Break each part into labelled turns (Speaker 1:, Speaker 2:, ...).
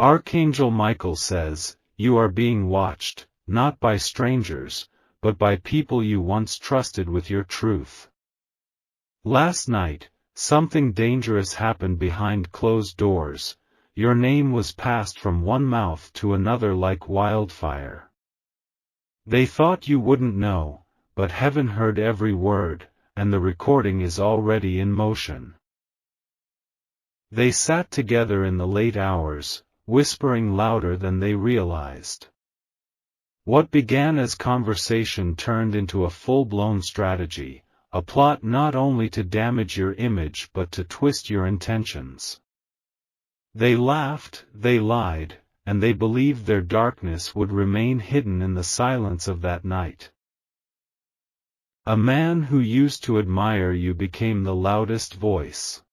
Speaker 1: Archangel Michael says, you are being watched, not by strangers, but by people you once trusted with your truth. Last night, something dangerous happened behind closed doors. Your name was passed from one mouth to another like wildfire. They thought you wouldn't know, but heaven heard every word, and the recording is already in motion. They sat together in the late hours, whispering louder than they realized. What began as conversation turned into a full-blown strategy, a plot not only to damage your image but to twist your intentions. They laughed, they lied, and they believed their darkness would remain hidden in the silence of that night. A man who used to admire you became the loudest voice.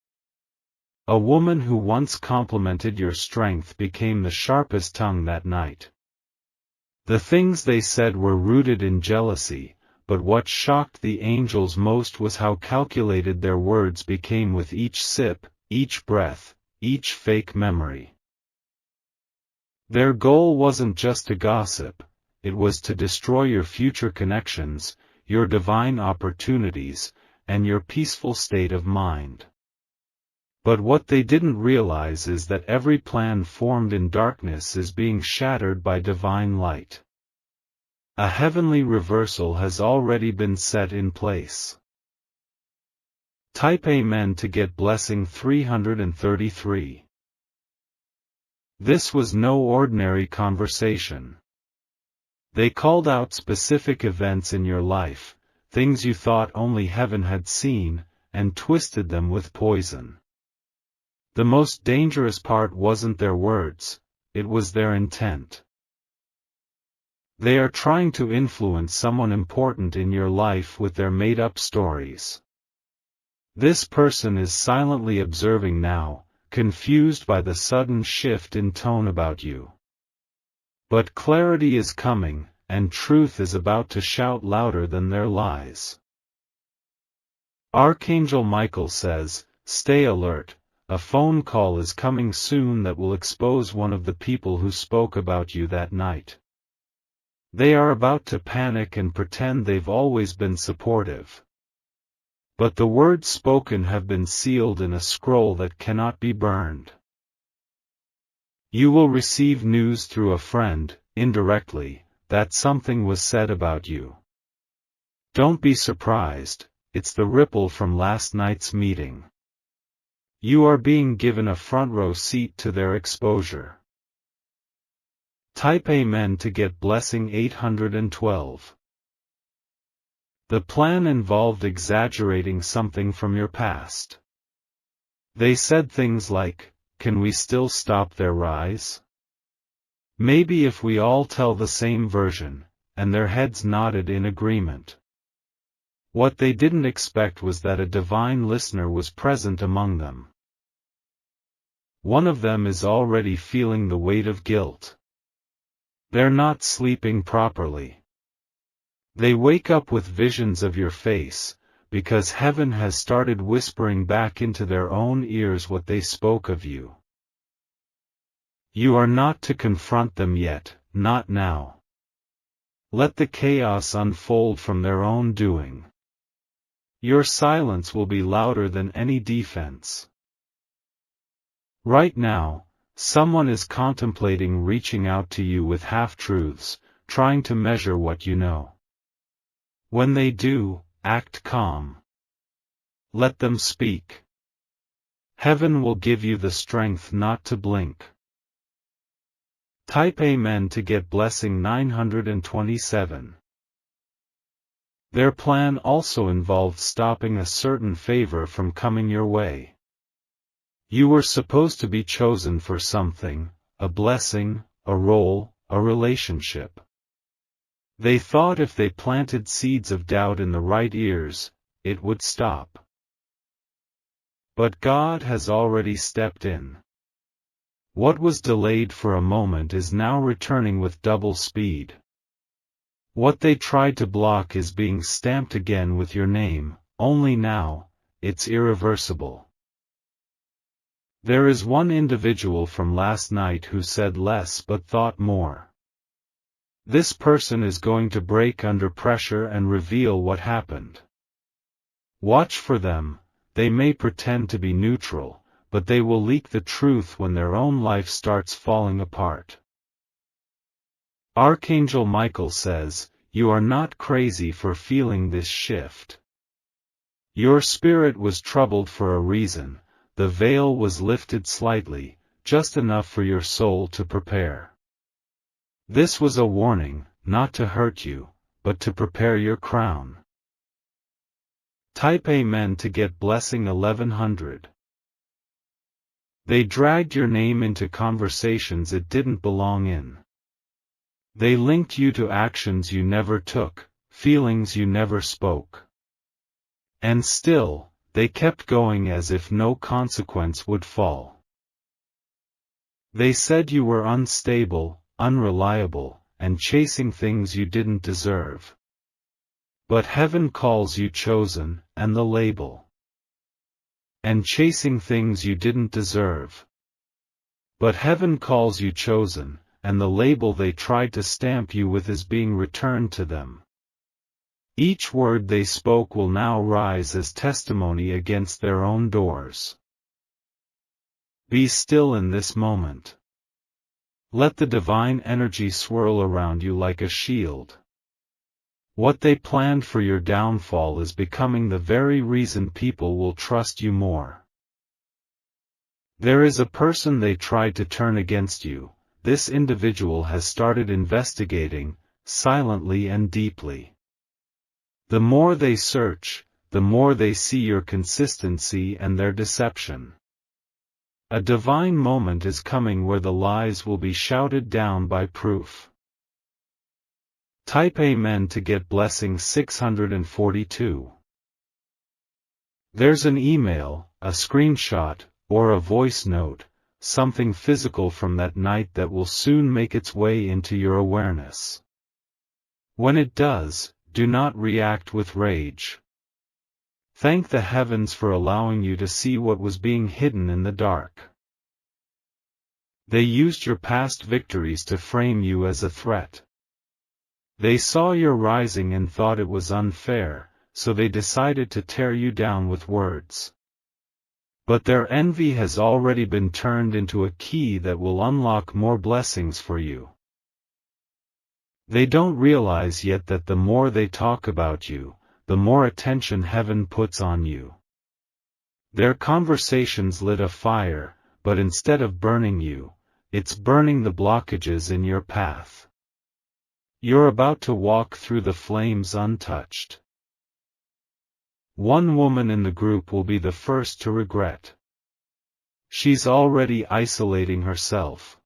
Speaker 1: A woman who once complimented your strength became the sharpest tongue that night. The things they said were rooted in jealousy, but what shocked the angels most was how calculated their words became with each sip, each breath, each fake memory. Their goal wasn't just to gossip, it was to destroy your future connections, your divine opportunities, and your peaceful state of mind. But what they didn't realize is that every plan formed in darkness is being shattered by divine light. A heavenly reversal has already been set in place. Type Amen to get blessing 333. This was no ordinary conversation. They called out specific events in your life, things you thought only heaven had seen, and twisted them with poison. The most dangerous part wasn't their words, it was their intent. They are trying to influence someone important in your life with their made-up stories. This person is silently observing now, confused by the sudden shift in tone about you. But clarity is coming, and truth is about to shout louder than their lies. Archangel Michael says, stay alert. A phone call is coming soon that will expose one of the people who spoke about you that night. They are about to panic and pretend they've always been supportive. But the words spoken have been sealed in a scroll that cannot be burned. You will receive news through a friend, indirectly, that something was said about you. Don't be surprised, it's the ripple from last night's meeting. You are being given a front row seat to their exposure. Type Amen to get blessing 812. The plan involved exaggerating something from your past. They said things like, can we still stop their rise? Maybe if we all tell the same version, and their heads nodded in agreement. What they didn't expect was that a divine listener was present among them. One of them is already feeling the weight of guilt. They're not sleeping properly. They wake up with visions of your face, because heaven has started whispering back into their own ears what they spoke of you. You are not to confront them yet, not now. Let the chaos unfold from their own doing. Your silence will be louder than any defense. Right now, someone is contemplating reaching out to you with half-truths, trying to measure what you know. When they do, act calm. Let them speak. Heaven will give you the strength not to blink. Type Amen to get blessing 927. Their plan also involved stopping a certain favor from coming your way. You were supposed to be chosen for something, a blessing, a role, a relationship. They thought if they planted seeds of doubt in the right ears, it would stop. But God has already stepped in. What was delayed for a moment is now returning with double speed. What they tried to block is being stamped again with your name, only now, it's irreversible. There is one individual from last night who said less but thought more. This person is going to break under pressure and reveal what happened. Watch for them. They may pretend to be neutral, but they will leak the truth when their own life starts falling apart. Archangel Michael says, "You are not crazy for feeling this shift. Your spirit was troubled for a reason. The veil was lifted slightly, just enough for your soul to prepare. This was a warning, not to hurt you, but to prepare your crown." Type Amen to get blessing 1100. They dragged your name into conversations it didn't belong in. They linked you to actions you never took, feelings you never spoke. And still, they kept going as if no consequence would fall. They said you were unstable, unreliable, and chasing things you didn't deserve. But heaven calls you chosen, and the label. And chasing things you didn't deserve. But heaven calls you chosen, and the label they tried to stamp you with is being returned to them. Each word they spoke will now rise as testimony against their own doors. Be still in this moment. Let the divine energy swirl around you like a shield. What they planned for your downfall is becoming the very reason people will trust you more. There is a person they tried to turn against you. This individual has started investigating, silently and deeply. The more they search, the more they see your consistency and their deception. A divine moment is coming where the lies will be shouted down by proof. Type Amen to get blessing 642. There's an email, a screenshot, or a voice note, something physical from that night that will soon make its way into your awareness. When it does, do not react with rage. Thank the heavens for allowing you to see what was being hidden in the dark. They used your past victories to frame you as a threat. They saw your rising and thought it was unfair, so they decided to tear you down with words. But their envy has already been turned into a key that will unlock more blessings for you. They don't realize yet that the more they talk about you, the more attention heaven puts on you. Their conversations lit a fire, but instead of burning you, it's burning the blockages in your path. You're about to walk through the flames untouched. One woman in the group will be the first to regret. She's already isolating herself.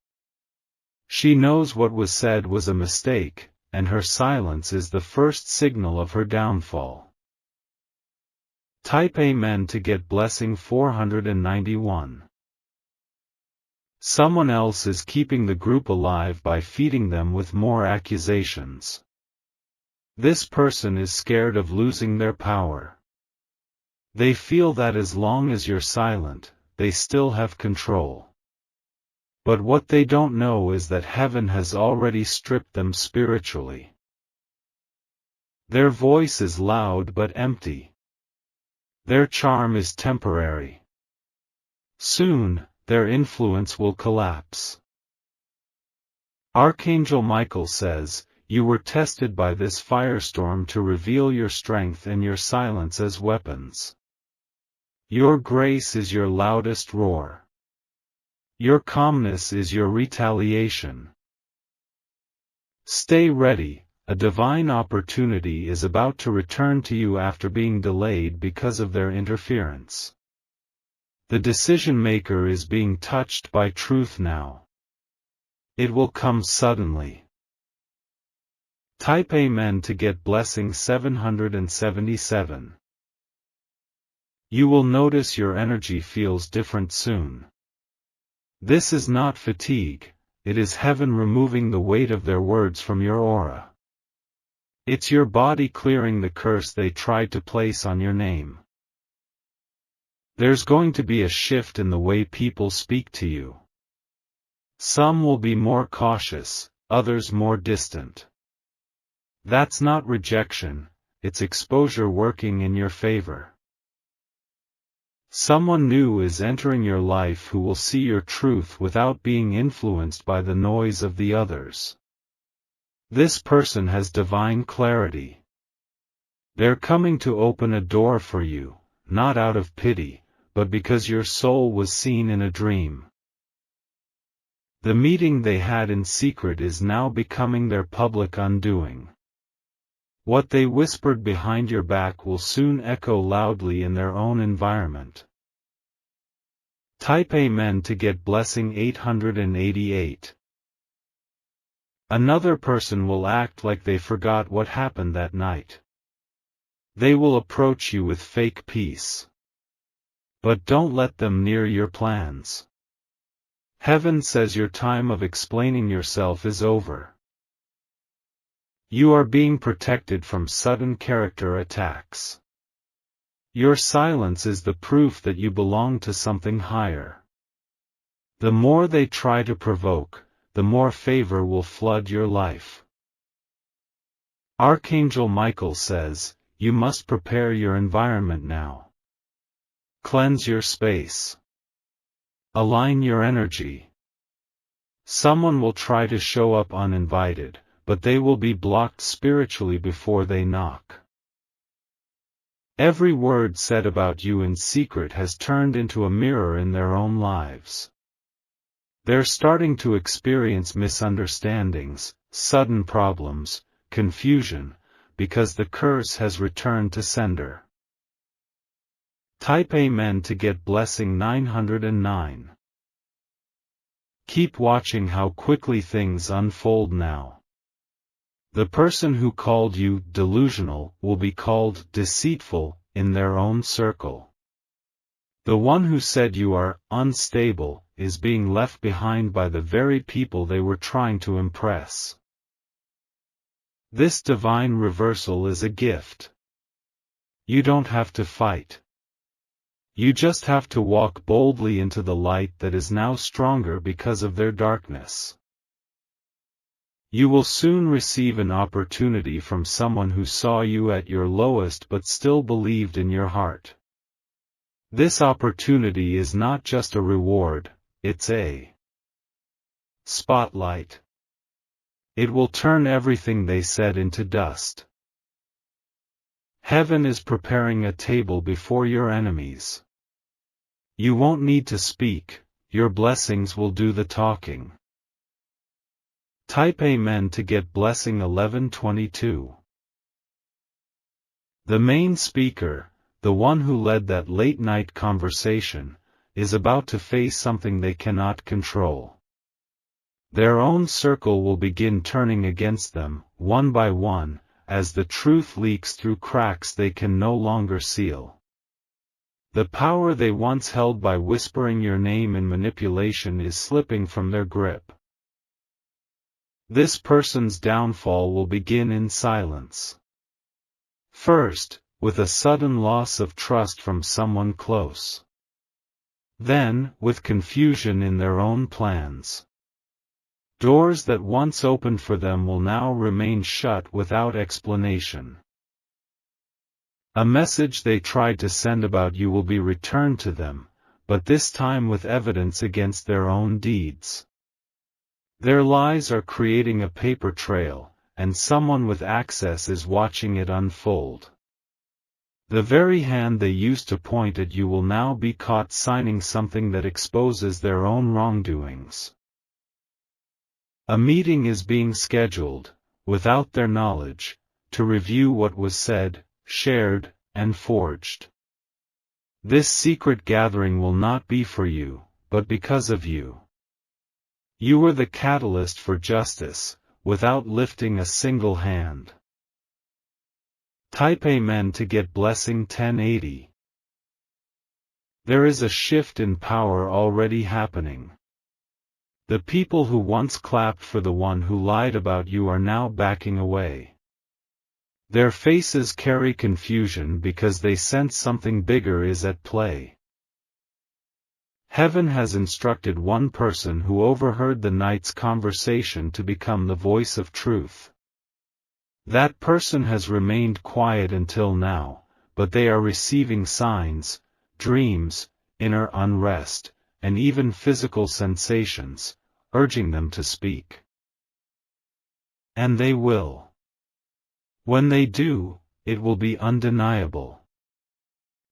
Speaker 1: She knows what was said was a mistake, and her silence is the first signal of her downfall. Type Amen to get blessing 491. Someone else is keeping the group alive by feeding them with more accusations. This person is scared of losing their power. They feel that as long as you're silent, they still have control. But what they don't know is that heaven has already stripped them spiritually. Their voice is loud but empty. Their charm is temporary. Soon, their influence will collapse. Archangel Michael says, "You were tested by this firestorm to reveal your strength and your silence as weapons. Your grace is your loudest roar. Your calmness is your retaliation. Stay ready, a divine opportunity is about to return to you after being delayed because of their interference. The decision maker is being touched by truth now. It will come suddenly." Type Amen to get blessing 777. You will notice your energy feels different soon. This is not fatigue, it is heaven removing the weight of their words from your aura. It's your body clearing the curse they tried to place on your name. There's going to be a shift in the way people speak to you. Some will be more cautious, others more distant. That's not rejection, it's exposure working in your favor. Someone new is entering your life who will see your truth without being influenced by the noise of the others. This person has divine clarity. They're coming to open a door for you, not out of pity, but because your soul was seen in a dream. The meeting they had in secret is now becoming their public undoing. What they whispered behind your back will soon echo loudly in their own environment. Type Amen to get blessing 888. Another person will act like they forgot what happened that night. They will approach you with fake peace. But don't let them near your plans. Heaven says your time of explaining yourself is over. You are being protected from sudden character attacks. Your silence is the proof that you belong to something higher. The more they try to provoke, the more favor will flood your life. Archangel Michael says, you must prepare your environment now. Cleanse your space. Align your energy. Someone will try to show up uninvited, but they will be blocked spiritually before they knock. Every word said about you in secret has turned into a mirror in their own lives. They're starting to experience misunderstandings, sudden problems, confusion, because the curse has returned to sender. Type Amen to get blessing 909. Keep watching how quickly things unfold now. The person who called you delusional will be called deceitful in their own circle. The one who said you are unstable is being left behind by the very people they were trying to impress. This divine reversal is a gift. You don't have to fight. You just have to walk boldly into the light that is now stronger because of their darkness. You will soon receive an opportunity from someone who saw you at your lowest but still believed in your heart. This opportunity is not just a reward, it's a spotlight. It will turn everything they said into dust. Heaven is preparing a table before your enemies. You won't need to speak, your blessings will do the talking. Type Amen to get blessing 1122. The main speaker, the one who led that late-night conversation, is about to face something they cannot control. Their own circle will begin turning against them, one by one, as the truth leaks through cracks they can no longer seal. The power they once held by whispering your name in manipulation is slipping from their grip. This person's downfall will begin in silence. First, with a sudden loss of trust from someone close. Then, with confusion in their own plans. Doors that once opened for them will now remain shut without explanation. A message they tried to send about you will be returned to them, but this time with evidence against their own deeds. Their lies are creating a paper trail, and someone with access is watching it unfold. The very hand they used to point at you will now be caught signing something that exposes their own wrongdoings. A meeting is being scheduled, without their knowledge, to review what was said, shared, and forged. This secret gathering will not be for you, but because of you. You were the catalyst for justice, without lifting a single hand. Type Amen to get blessing 1080. There is a shift in power already happening. The people who once clapped for the one who lied about you are now backing away. Their faces carry confusion because they sense something bigger is at play. Heaven has instructed one person who overheard the night's conversation to become the voice of truth. That person has remained quiet until now, but they are receiving signs, dreams, inner unrest, and even physical sensations, urging them to speak. And they will. When they do, it will be undeniable.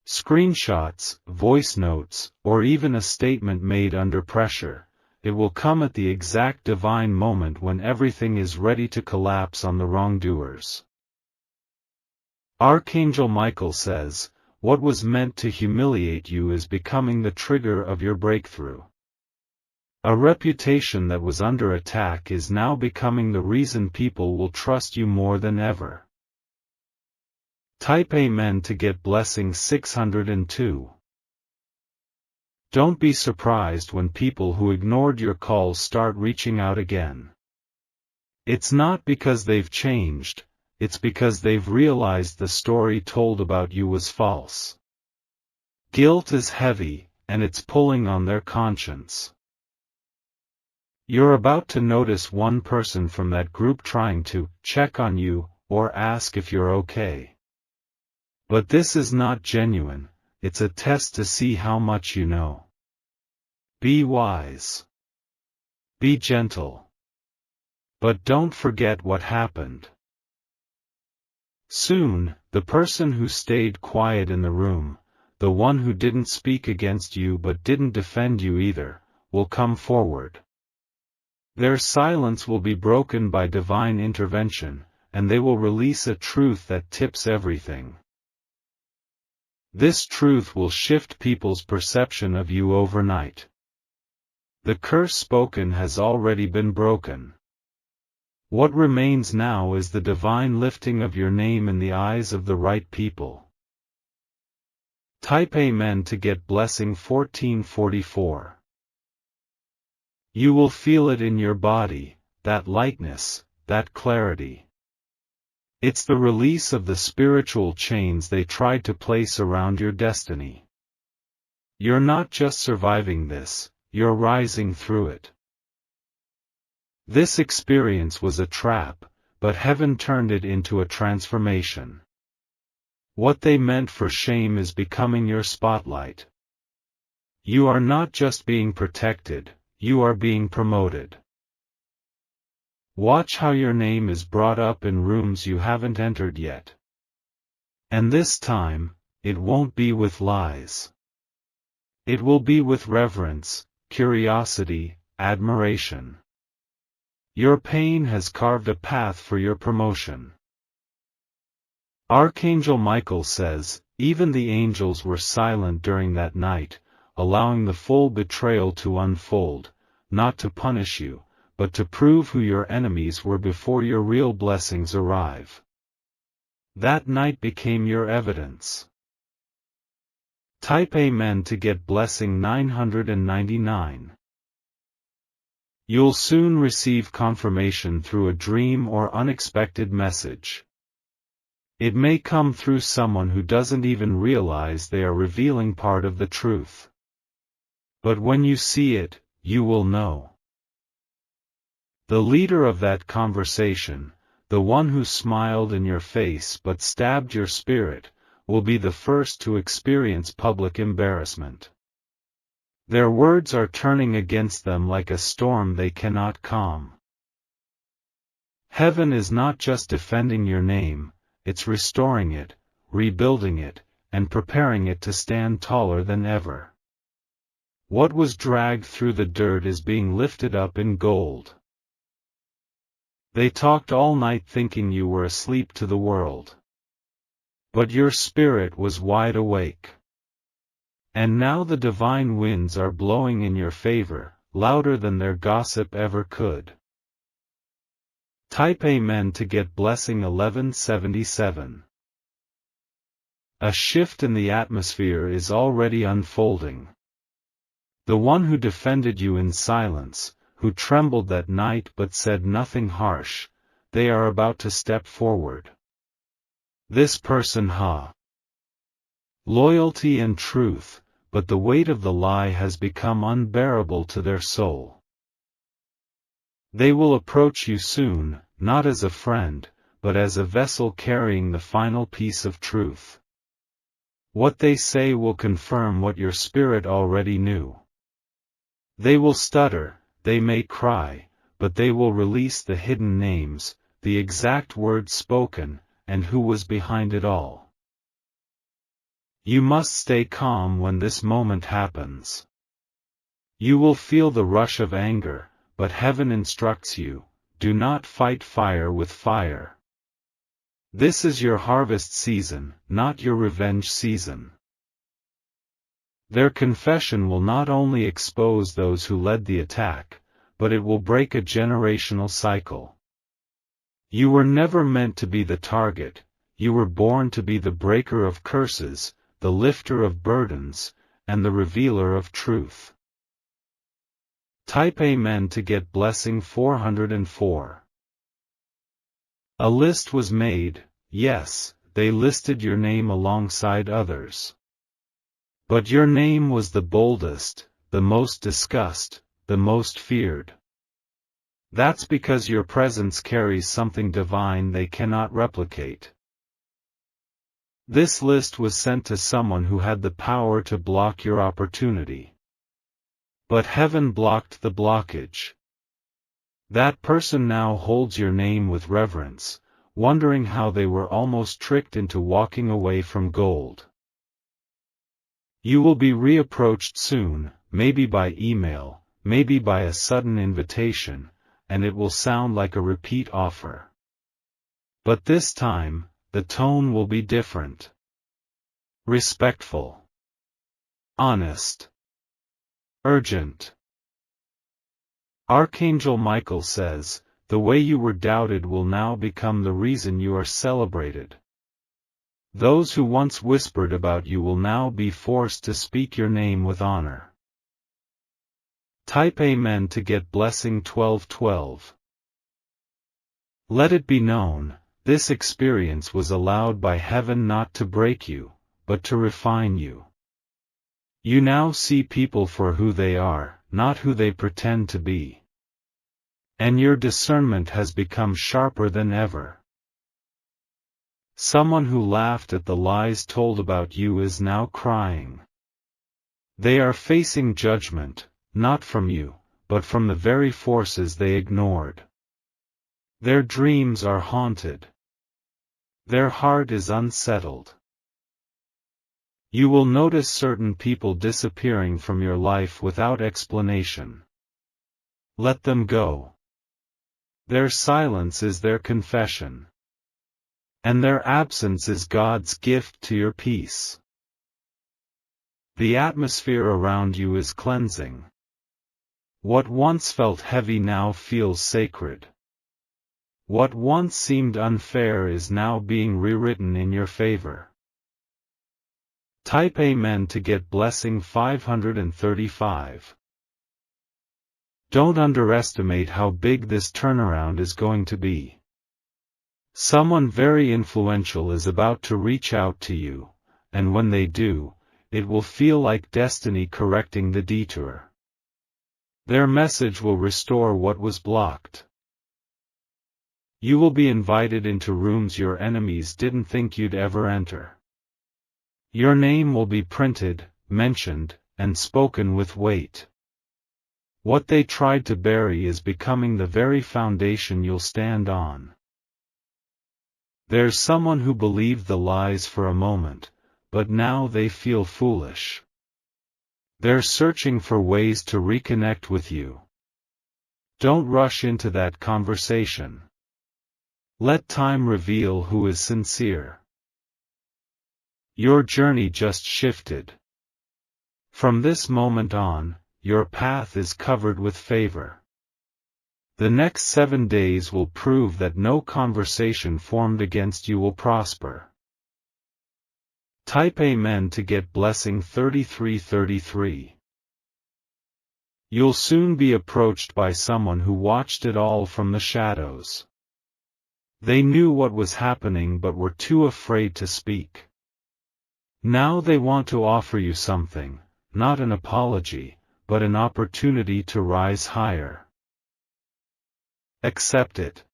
Speaker 1: Screenshots, voice notes, or even a statement made under pressure, it will come at the exact divine moment when everything is ready to collapse on the wrongdoers. Archangel Michael says, what was meant to humiliate you is becoming the trigger of your breakthrough. A reputation that was under attack is now becoming the reason people will trust you more than ever. Type Amen to get blessing 602. Don't be surprised when people who ignored your calls start reaching out again. It's not because they've changed, it's because they've realized the story told about you was false. Guilt is heavy, and it's pulling on their conscience. You're about to notice one person from that group trying to check on you, or ask if you're okay. But this is not genuine, it's a test to see how much you know. Be wise. Be gentle. But don't forget what happened. Soon, the person who stayed quiet in the room, the one who didn't speak against you but didn't defend you either, will come forward. Their silence will be broken by divine intervention, and they will release a truth that tips everything. This truth will shift people's perception of you overnight. The curse spoken has already been broken. What remains now is the divine lifting of your name in the eyes of the right people. Type Amen to get blessing 1444. You will feel it in your body, that lightness, that clarity. It's the release of the spiritual chains they tried to place around your destiny. You're not just surviving this, you're rising through it. This experience was a trap, but heaven turned it into a transformation. What they meant for shame is becoming your spotlight. You are not just being protected, you are being promoted. Watch how your name is brought up in rooms you haven't entered yet. And this time, it won't be with lies. It will be with reverence, curiosity, admiration. Your pain has carved a path for your promotion. Archangel Michael says, even the angels were silent during that night, allowing the full betrayal to unfold, not to punish you, but to prove who your enemies were before your real blessings arrive. That night became your evidence. Type Amen to get blessing 999. You'll soon receive confirmation through a dream or unexpected message. It may come through someone who doesn't even realize they are revealing part of the truth. But when you see it, you will know. The leader of that conversation, the one who smiled in your face but stabbed your spirit, will be the first to experience public embarrassment. Their words are turning against them like a storm they cannot calm. Heaven is not just defending your name, it's restoring it, rebuilding it, and preparing it to stand taller than ever. What was dragged through the dirt is being lifted up in gold. They talked all night thinking you were asleep to the world. But your spirit was wide awake. And now the divine winds are blowing in your favor, louder than their gossip ever could. Type Amen to get blessing 1177. A shift in the atmosphere is already unfolding. The one who defended you in silence, who trembled that night but said nothing harsh, they are about to step forward. This person loyalty and truth, but the weight of the lie has become unbearable to their soul. They will approach you soon, not as a friend, but as a vessel carrying the final piece of truth. What they say will confirm what your spirit already knew. They will stutter, they may cry, but they will release the hidden names, the exact words spoken, and who was behind it all. You must stay calm when this moment happens. You will feel the rush of anger, but heaven instructs you, do not fight fire with fire. This is your harvest season, not your revenge season. Their confession will not only expose those who led the attack, but it will break a generational cycle. You were never meant to be the target, you were born to be the breaker of curses, the lifter of burdens, and the revealer of truth. Type Amen to get blessing 404. A list was made, yes, they listed your name alongside others. But your name was the boldest, the most discussed, the most feared. That's because your presence carries something divine they cannot replicate. This list was sent to someone who had the power to block your opportunity. But heaven blocked the blockage. That person now holds your name with reverence, wondering how they were almost tricked into walking away from gold. You will be reapproached soon, maybe by email, maybe by a sudden invitation, and it will sound like a repeat offer. But this time, the tone will be different. Respectful. Honest. Urgent. Archangel Michael says, the way you were doubted will now become the reason you are celebrated. Those who once whispered about you will now be forced to speak your name with honor. Type Amen to get blessing 1212. Let it be known, this experience was allowed by heaven not to break you, but to refine you. You now see people for who they are, not who they pretend to be. And your discernment has become sharper than ever. Someone who laughed at the lies told about you is now crying. They are facing judgment, not from you, but from the very forces they ignored. Their dreams are haunted. Their heart is unsettled. You will notice certain people disappearing from your life without explanation. Let them go. Their silence is their confession. And their absence is God's gift to your peace. The atmosphere around you is cleansing. What once felt heavy now feels sacred. What once seemed unfair is now being rewritten in your favor. Type Amen to get blessing 535. Don't underestimate how big this turnaround is going to be. Someone very influential is about to reach out to you, and when they do, it will feel like destiny correcting the detour. Their message will restore what was blocked. You will be invited into rooms your enemies didn't think you'd ever enter. Your name will be printed, mentioned, and spoken with weight. What they tried to bury is becoming the very foundation you'll stand on. There's someone who believed the lies for a moment, but now they feel foolish. They're searching for ways to reconnect with you. Don't rush into that conversation. Let time reveal who is sincere. Your journey just shifted. From this moment on, your path is covered with favor. The next 7 days will prove that no conversation formed against you will prosper. Type Amen to get blessing 3333. You'll soon be approached by someone who watched it all from the shadows. They knew what was happening but were too afraid to speak. Now they want to offer you something, not an apology, but an opportunity to rise higher. Accept it.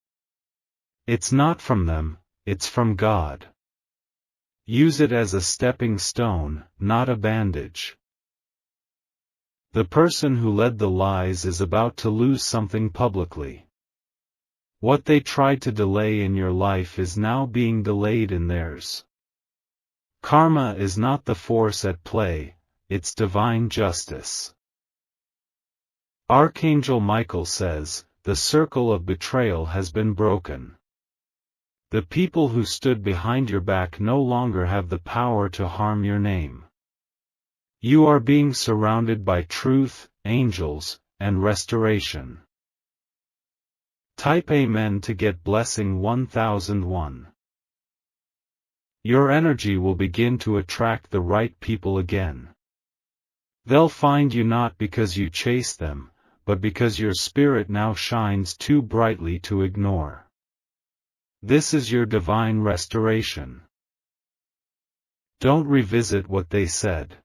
Speaker 1: It's not from them, it's from God. Use it as a stepping stone, not a bandage. The person who led the lies is about to lose something publicly. What they tried to delay in your life is now being delayed in theirs. Karma is not the force at play, it's divine justice. Archangel Michael says, the circle of betrayal has been broken. The people who stood behind your back no longer have the power to harm your name. You are being surrounded by truth, angels, and restoration. Type Amen to get blessing 1001. Your energy will begin to attract the right people again. They'll find you not because you chase them, but because your spirit now shines too brightly to ignore. This is your divine restoration. Don't revisit what they said.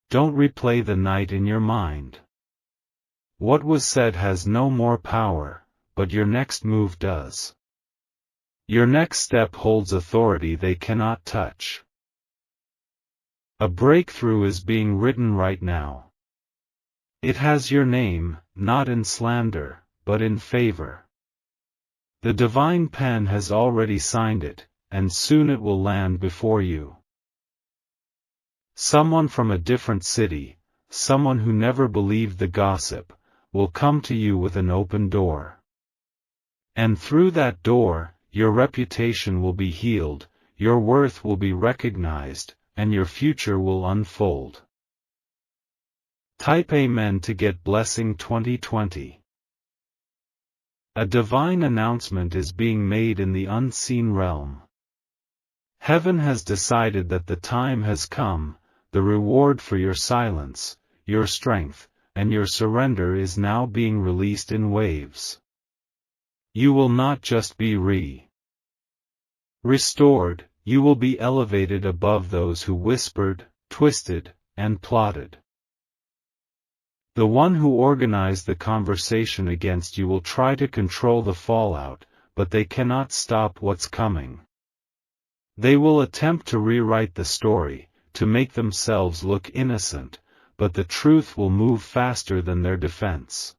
Speaker 1: Don't replay the night in your mind. What was said has no more power, but your next move does. Your next step holds authority they cannot touch. A breakthrough is being written right now. It has your name, not in slander, but in favor. The divine pen has already signed it, and soon it will land before you. Someone from a different city, someone who never believed the gossip, will come to you with an open door. And through that door, your reputation will be healed, your worth will be recognized, and your future will unfold. Type Amen to get blessing 2020. A divine announcement is being made in the unseen realm. Heaven has decided that the time has come, the reward for your silence, your strength, and your surrender is now being released in waves. You will not just be restored, you will be elevated above those who whispered, twisted, and plotted. The one who organized the conversation against you will try to control the fallout, but they cannot stop what's coming. They will attempt to rewrite the story, to make themselves look innocent, but the truth will move faster than their defense.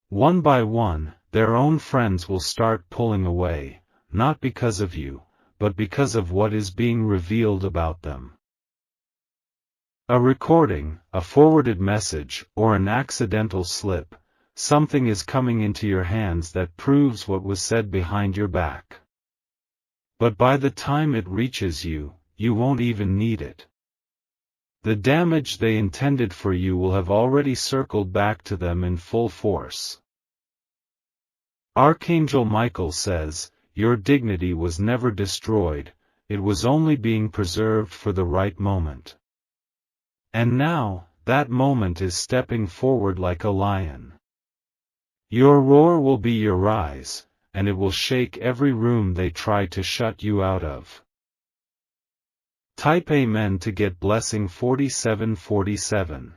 Speaker 1: One by one, their own friends will start pulling away, not because of you, but because of what is being revealed about them. A recording, a forwarded message, or an accidental slip, something is coming into your hands that proves what was said behind your back. But by the time it reaches you, you won't even need it. The damage they intended for you will have already circled back to them in full force. Archangel Michael says, your dignity was never destroyed, it was only being preserved for the right moment. And now, that moment is stepping forward like a lion. Your roar will be your rise, and it will shake every room they try to shut you out of. Type Amen to get blessing 4747.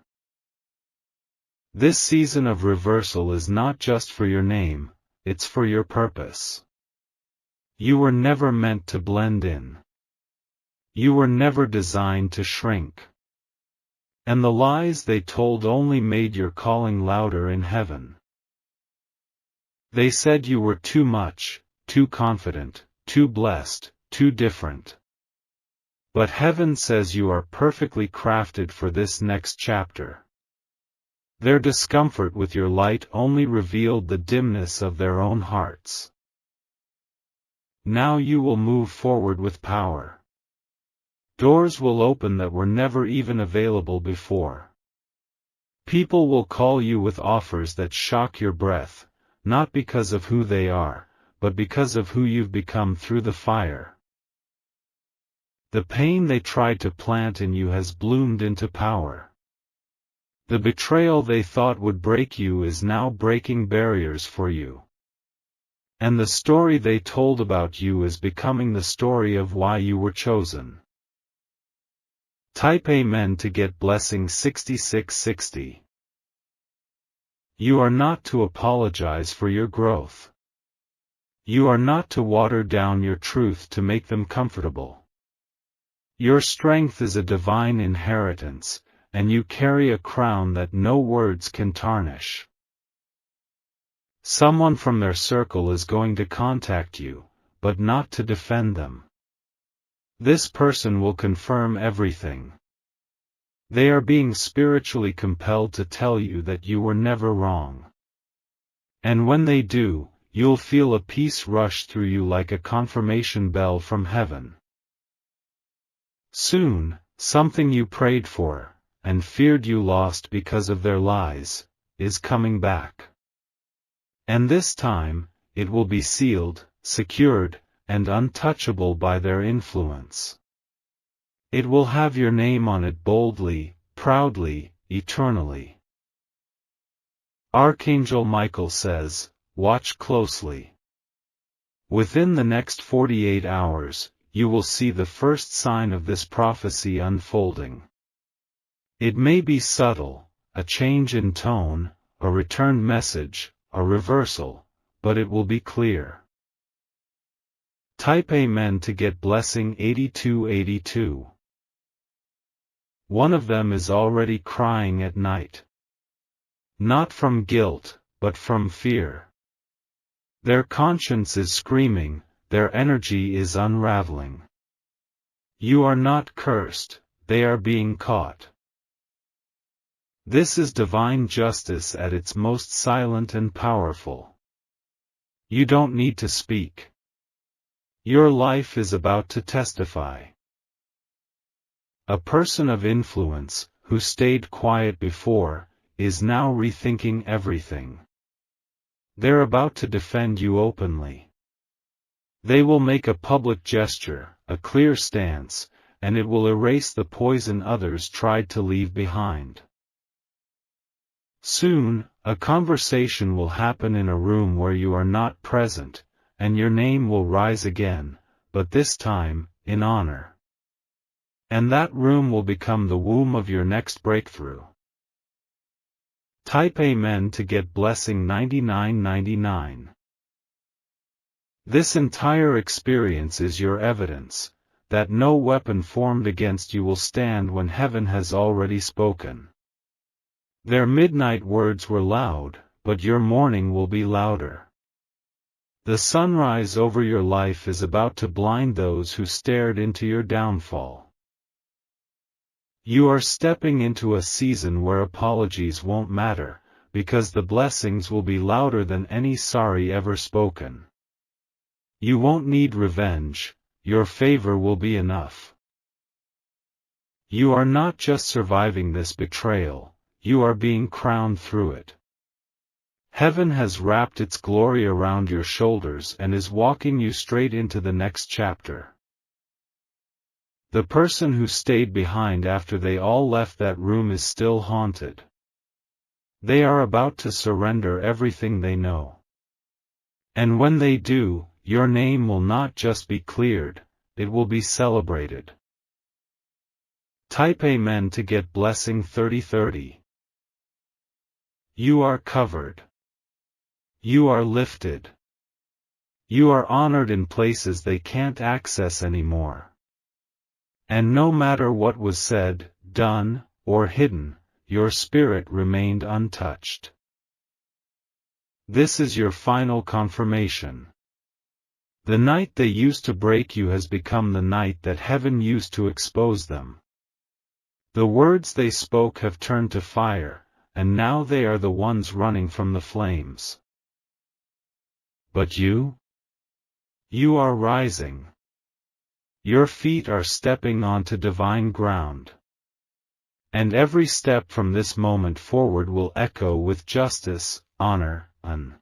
Speaker 1: This season of reversal is not just for your name, it's for your purpose. You were never meant to blend in. You were never designed to shrink. And the lies they told only made your calling louder in heaven. They said you were too much, too confident, too blessed, too different. But heaven says you are perfectly crafted for this next chapter. Their discomfort with your light only revealed the dimness of their own hearts. Now you will move forward with power. Doors will open that were never even available before. People will call you with offers that shock your breath, not because of who they are, but because of who you've become through the fire. The pain they tried to plant in you has bloomed into power. The betrayal they thought would break you is now breaking barriers for you. And the story they told about you is becoming the story of why you were chosen. Type Amen to get blessing 6660. You are not to apologize for your growth. You are not to water down your truth to make them comfortable. Your strength is a divine inheritance, and you carry a crown that no words can tarnish. Someone from their circle is going to contact you, but not to defend them. This person will confirm everything. They are being spiritually compelled to tell you that you were never wrong. And when they do, you'll feel a peace rush through you like a confirmation bell from heaven. Soon, something you prayed for, and feared you lost because of their lies, is coming back. And this time, it will be sealed, secured, and untouchable by their influence. It will have your name on it boldly, proudly, eternally. Archangel Michael says, watch closely. Within the next 48 hours, you will see the first sign of this prophecy unfolding. It may be subtle, a change in tone, a returned message, a reversal, but it will be clear. Type Amen to get blessing 8282. One of them is already crying at night. Not from guilt, but from fear. Their conscience is screaming, their energy is unraveling. You are not cursed, they are being caught. This is divine justice at its most silent and powerful. You don't need to speak. Your life is about to testify. A person of influence, who stayed quiet before, is now rethinking everything. They're about to defend you openly. They will make a public gesture, a clear stance, and it will erase the poison others tried to leave behind. Soon, a conversation will happen in a room where you are not present, and your name will rise again, but this time, in honor. And that room will become the womb of your next breakthrough. Type Amen to get blessing 9999. This entire experience is your evidence, that no weapon formed against you will stand when heaven has already spoken. Their midnight words were loud, but your morning will be louder. The sunrise over your life is about to blind those who stared into your downfall. You are stepping into a season where apologies won't matter, because the blessings will be louder than any sorry ever spoken. You won't need revenge, your favor will be enough. You are not just surviving this betrayal, you are being crowned through it. Heaven has wrapped its glory around your shoulders and is walking you straight into the next chapter. The person who stayed behind after they all left that room is still haunted. They are about to surrender everything they know. And when they do, your name will not just be cleared, it will be celebrated. Type Amen to get blessing 3030. You are covered. You are lifted. You are honored in places they can't access anymore. And no matter what was said, done, or hidden, your spirit remained untouched. This is your final confirmation. The night they used to break you has become the night that heaven used to expose them. The words they spoke have turned to fire, and now they are the ones running from the flames. But you? You are rising. Your feet are stepping onto divine ground. And every step from this moment forward will echo with justice, honor, and